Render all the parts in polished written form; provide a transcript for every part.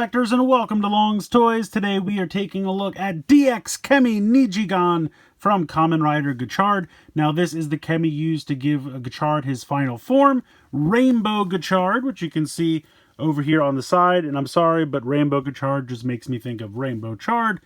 collectors, and welcome to Long's Toys. Today we are taking a look at DX Chemy Nijigon from Kamen Rider Gotchard. Now this is the Chemy used to give Gotchard his final form, Rainbow Gotchard, which you can see over here on the side. And I'm sorry, but Rainbow Gotchard just makes me think of Rainbow Chard.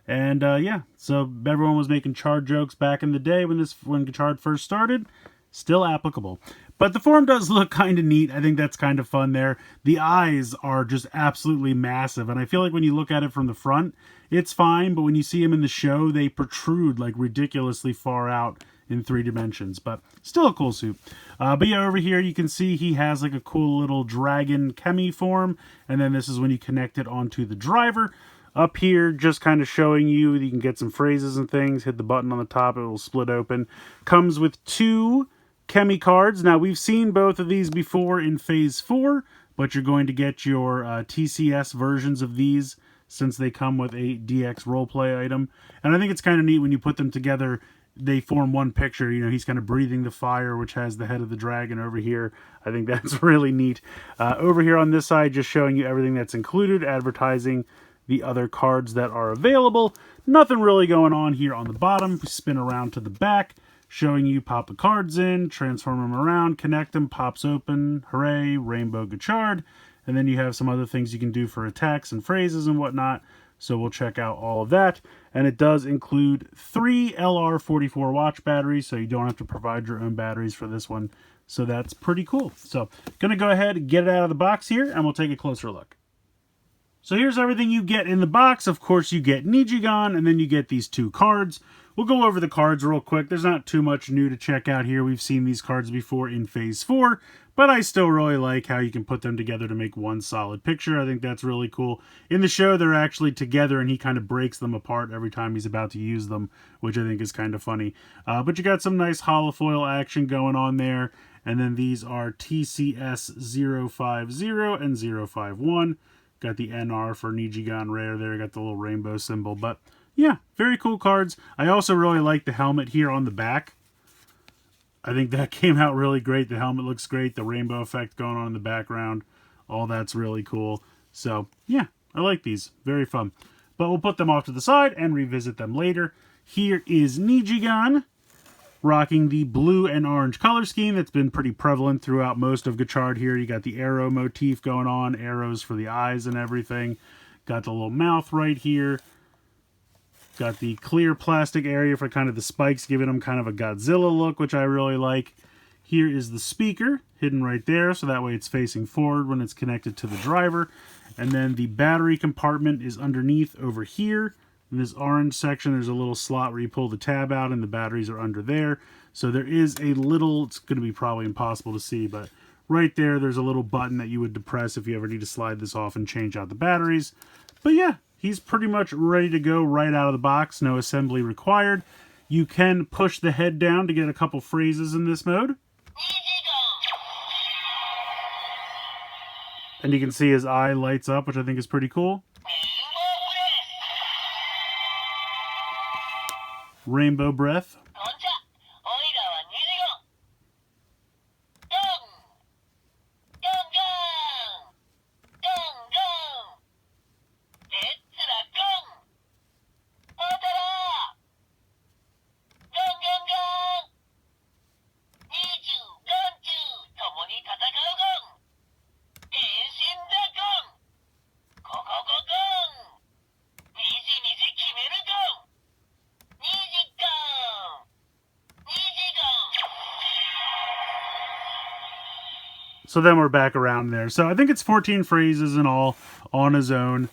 And yeah, so everyone was making Chard jokes back in the day when Gotchard first started. Still applicable. But the form does look kind of neat. I think that's kind of fun there. The eyes are just absolutely massive. And I feel like when you look at it from the front, it's fine. But when you see them in the show, they protrude like ridiculously far out in 3 dimensions. But still a cool suit. But yeah, over here you can see he has like a cool little dragon Chemy form. And then this is when you connect it onto the driver. Up here, just kind of showing you can get some phrases and things. Hit the button on the top, it will split open. Comes with 2 Chemy cards. Now, we've seen both of these before in Phase 4, but you're going to get your TCS versions of these since they come with a DX roleplay item. And I think it's kind of neat when you put them together, they form one picture. You know, he's kind of breathing the fire, which has the head of the dragon over here. I think that's really neat. Over here on this side, just showing you everything that's included, advertising the other cards that are available. Nothing really going on here on the bottom. We spin around to the back, showing you pop the cards in, transform them around, connect them, pops open, hooray, Rainbow Gotchard. And then you have some other things you can do for attacks and phrases and whatnot. So we'll check out all of that. And it does include 3 LR44 watch batteries, so you don't have to provide your own batteries for this one. So that's pretty cool. So gonna go ahead and get it out of the box here, and we'll take a closer look. So here's everything you get in the box. Of course, you get Nijigon, and then you get these 2 cards. We'll go over the cards real quick. There's not too much new to check out here. We've seen these cards before in Phase 4, but I still really like how you can put them together to make one solid picture. I think that's really cool. In the show, they're actually together, and he kind of breaks them apart every time he's about to use them, which I think is kind of funny. But you got some nice holofoil action going on there, and then these are TCS 050 and 051. Got the NR for Nijigon Rare there. Got the little rainbow symbol. But yeah, very cool cards. I also really like the helmet here on the back. I think that came out really great. The helmet looks great. The rainbow effect going on in the background. All that's really cool. So yeah, I like these. Very fun. But we'll put them off to the side and revisit them later. Here is Nijigon, rocking the blue and orange color scheme that's been pretty prevalent throughout most of Gotchard here. You got the arrow motif going on, arrows for the eyes and everything. Got the little mouth right here. Got the clear plastic area for kind of the spikes, giving them kind of a Godzilla look, which I really like. Here is the speaker, hidden right there, so that way it's facing forward when it's connected to the driver. And then the battery compartment is underneath over here. In this orange section, there's a little slot where you pull the tab out and the batteries are under there. So there is a little, it's going to be probably impossible to see, but right there, there's a little button that you would depress if you ever need to slide this off and change out the batteries. But yeah, he's pretty much ready to go right out of the box. No assembly required. You can push the head down to get a couple phrases in this mode. And you can see his eye lights up, which I think is pretty cool. Rainbow breath. So then we're back around there. So I think it's 14 phrases in all on his own.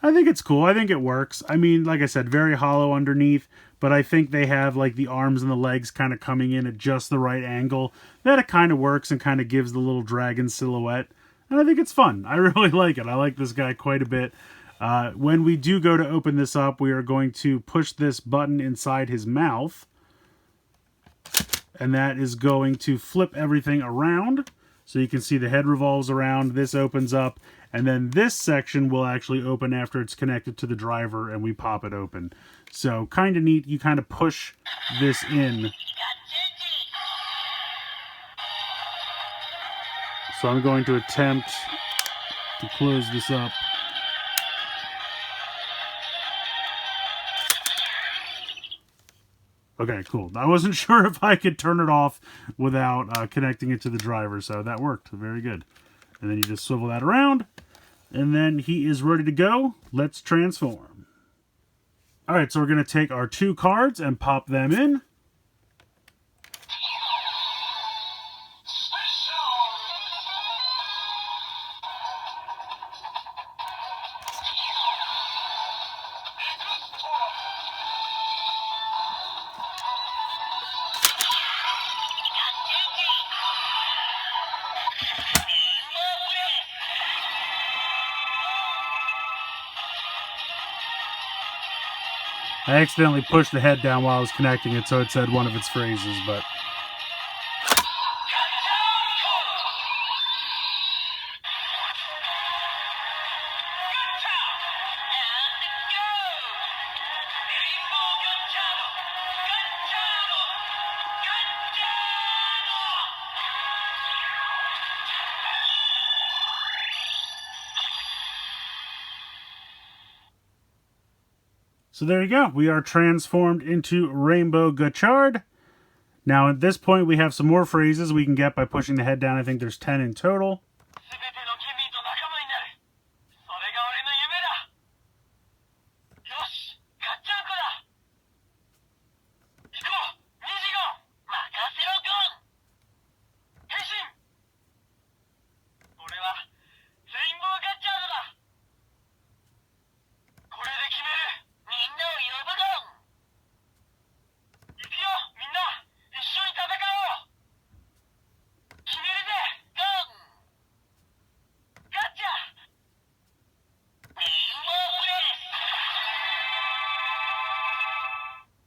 I think it's cool. I think it works. I mean, like I said, very hollow underneath, but I think they have like the arms and the legs kind of coming in at just the right angle. That it kind of works and kind of gives the little dragon silhouette. And I think it's fun. I really like it. I like this guy quite a bit. When we do go to open this up, we are going to push this button inside his mouth. And that is going to flip everything around. So you can see the head revolves around, this opens up, and then this section will actually open after it's connected to the driver and we pop it open. So kind of neat, you kind of push this in. So I'm going to attempt to close this up. Okay, cool. I wasn't sure if I could turn it off without connecting it to the driver, so that worked. Very good. And then you just swivel that around, and then he is ready to go. Let's transform. All right, so we're going to take our 2 cards and pop them in. I accidentally pushed the head down while I was connecting it, so it said one of its phrases, but... So there you go. We are transformed into Rainbow Gotchard. Now at this point we have some more phrases we can get by pushing the head down. I think there's 10 in total.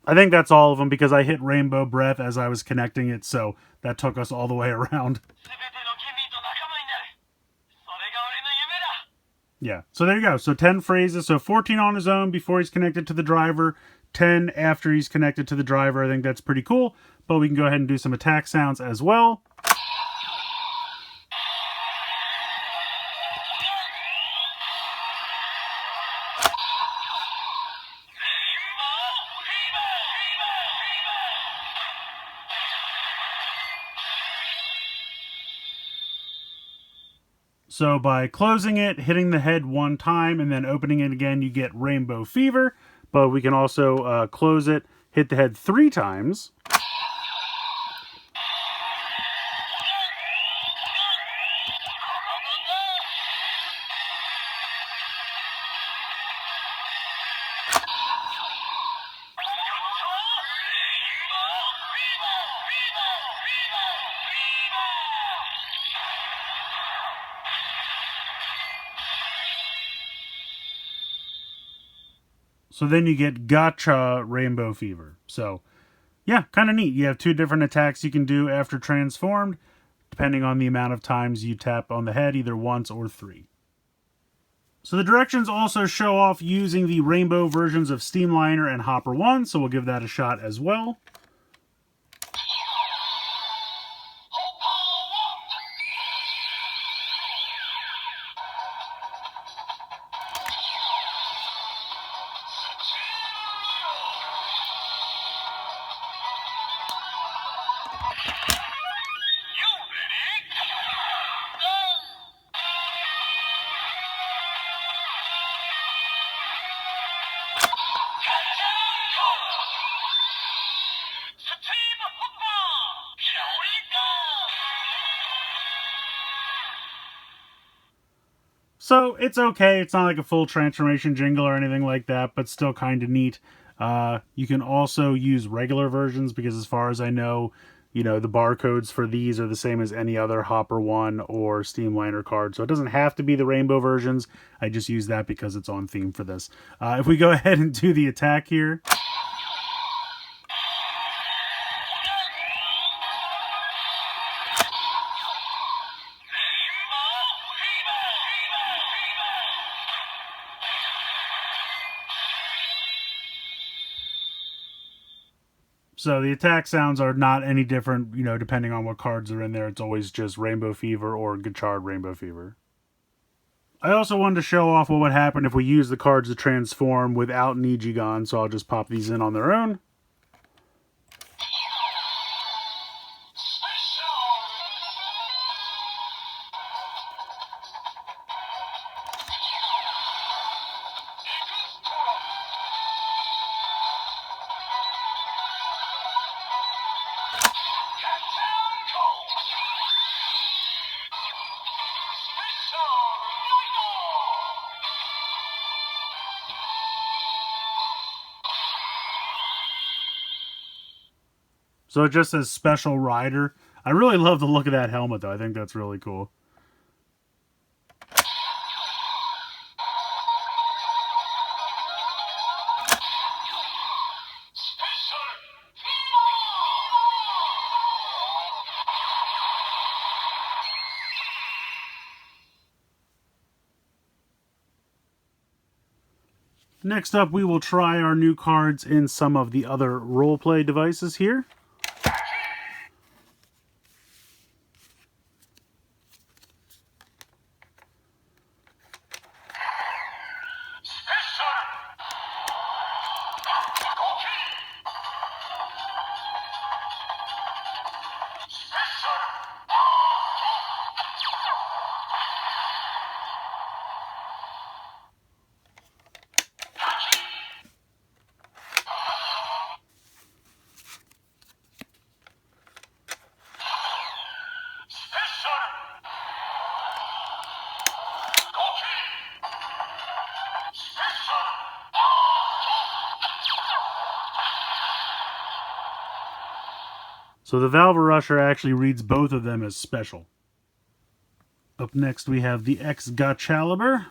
I think that's all of them because I hit Rainbow Breath as I was connecting it, so that took us all the way around. Yeah, so there you go. So 10 phrases. So 14 on his own before he's connected to the driver, 10 after he's connected to the driver. I think that's pretty cool, but we can go ahead and do some attack sounds as well. So by closing it, hitting the head 1 time, and then opening it again, you get Rainbow Fever. But we can also close it, hit the head 3 times. So then you get Gotcha Rainbow Fever. So, yeah, kind of neat. You have 2 different attacks you can do after transformed, depending on the amount of times you tap on the head, either once or 3. So the directions also show off using the rainbow versions of Steamliner and Hopper 1, so we'll give that a shot as well. So it's okay. It's not like a full transformation jingle or anything like that, but still kind of neat. You can also use regular versions because as far as I know, the barcodes for these are the same as any other Hopper 1 or Steamliner card. So it doesn't have to be the rainbow versions. I just use that because it's on theme for this. If we go ahead and do the attack here. So the attack sounds are not any different, depending on what cards are in there. It's always just Rainbow Fever or Gotchard Rainbow Fever. I also wanted to show off what would happen if we use the cards to transform without Nijigon, so I'll just pop these in on their own. So it just says Special Rider. I really love the look of that helmet, though. I think that's really cool. Next up, we will try our new cards in some of the other roleplay devices here. So the Valve Rusher actually reads both of them as special. Up next we have the X Gotchaliber.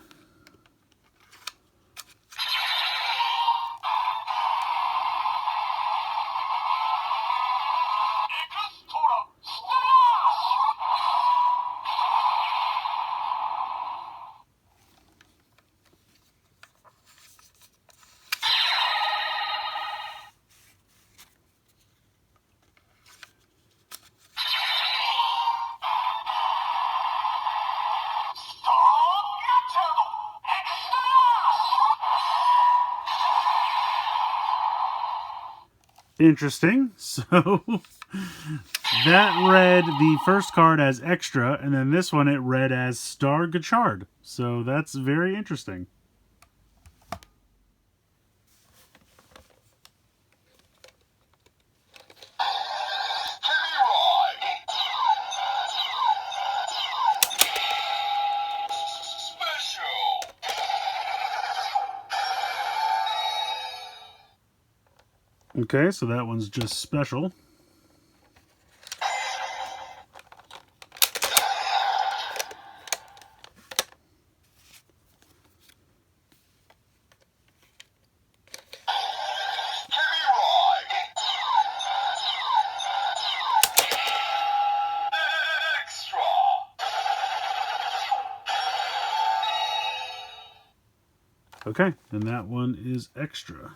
Interesting. So that read the first card as extra, and then this one it read as Star Gotchard. So that's very interesting. Okay, so that one's just special. Okay, and that one is extra.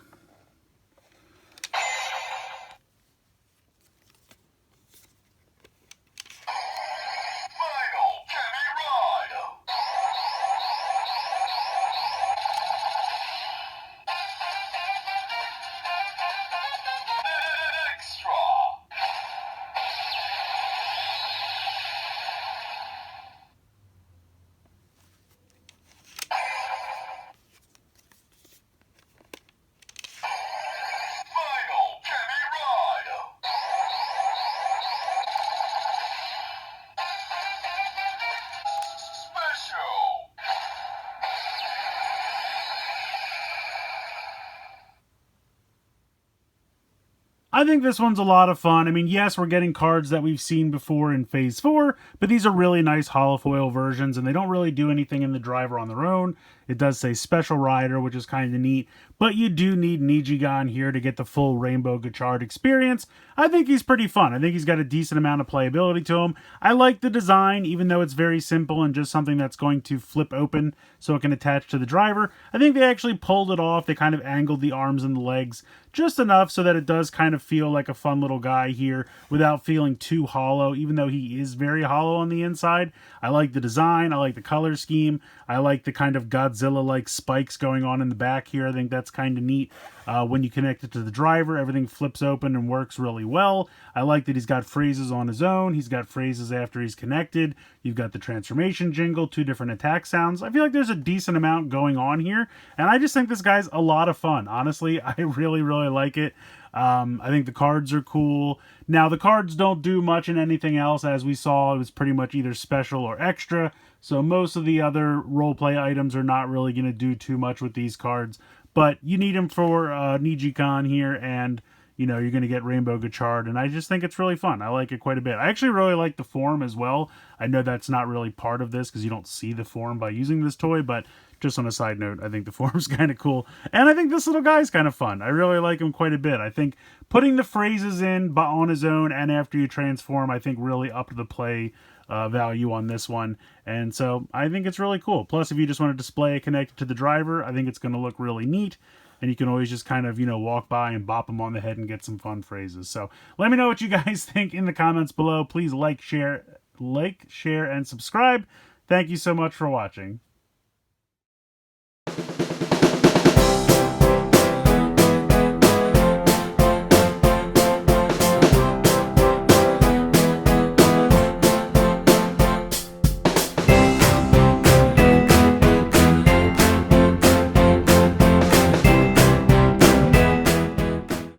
I think this one's a lot of fun. I mean, yes, we're getting cards that we've seen before in Phase 4, but these are really nice holofoil versions, and they don't really do anything in the driver on their own. It does say Special Rider, which is kind of neat, but you do need Nijigon here to get the full Rainbow Gotchard experience. I think he's pretty fun. I think he's got a decent amount of playability to him. I like the design, even though it's very simple and just something that's going to flip open so it can attach to the driver. I think they actually pulled it off. They kind of angled the arms and the legs just enough so that it does kind of feel like a fun little guy here without feeling too hollow, even though he is very hollow on the inside. I like the design. I like the color scheme. I like the kind of Godzilla-like spikes going on in the back here. I think that's kind of neat. When you connect it to the driver, everything flips open and works really well. I like that he's got phrases on his own. He's got phrases after he's connected. You've got the transformation jingle, 2 different attack sounds. I feel like there's a decent amount going on here, and I just think this guy's a lot of fun. Honestly, I really, really like it. I think the cards are cool. Now, the cards don't do much in anything else. As we saw, it was pretty much either special or extra. So most of the other roleplay items are not really going to do too much with these cards. But you need them for Nijigon here, and you know, you're going to get Rainbow Gotchard, and I just think it's really fun. I like it quite a bit. I actually really like the form as well. I know that's not really part of this because you don't see the form by using this toy, but just on a side note, I think the form's kind of cool. And I think this little guy's kind of fun. I really like him quite a bit. I think putting the phrases in but on his own and after you transform, I think really upped the play value on this one. And so I think it's really cool. Plus, if you just want to display it connected to the driver, I think it's going to look really neat. And you can always just kind of, you know, walk by and bop them on the head and get some fun phrases. So let me know what you guys think in the comments below. Please like, share, and subscribe. Thank you so much for watching.